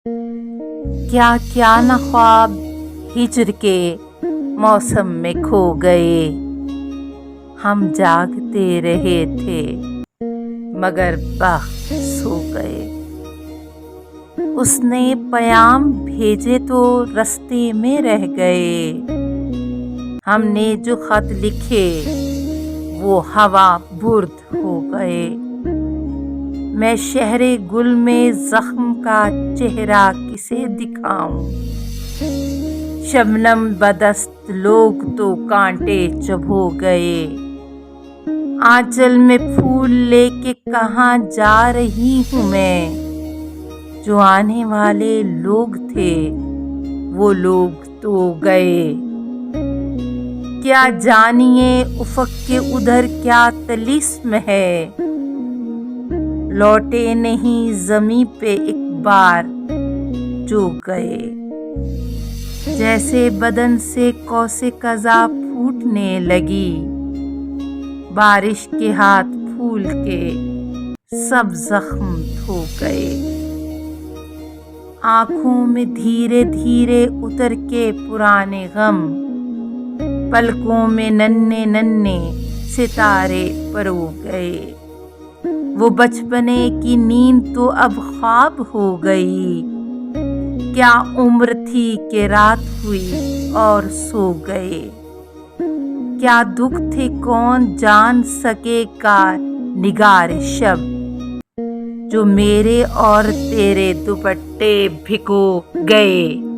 क्या क्या न ख्वाब हिज्र के मौसम में खो गए। हम जागते रहे थे मगर बख्त सो गए। उसने पयाम भेजे तो रस्ते में रह गए। हमने जो खत लिखे वो हवा बुर्द हो गए। मैं शहरे गुल में जख्म का चेहरा किसे दिखाऊं। शबनम बदस्त लोग तो कांटे चुभो गए। आंचल में फूल लेके कहाँ जा रही हूँ मैं। जो आने वाले लोग थे वो लोग तो गए। क्या जानिए उफ़क़ के उधर क्या तिलिस्म है। लौटे नहीं ज़मीं पे एक बार जो गए। जैसे बदन से कौसे क़ज़ा फूटने लगी। बारिश के हाथ फूल के सब ज़ख्म धो गए। आँखों में धीरे धीरे उतर के पुराने गम। पलकों में नन्हे नन्हे सितारे परो गए। वो बचपने की नींद तो अब ख्वाब हो गई। क्या उम्र थी कि रात हुई और सो गए। क्या दुख थे कौन जान सकेगा निगार शब। जो मेरे और तेरे दुपट्टे भिगो गए।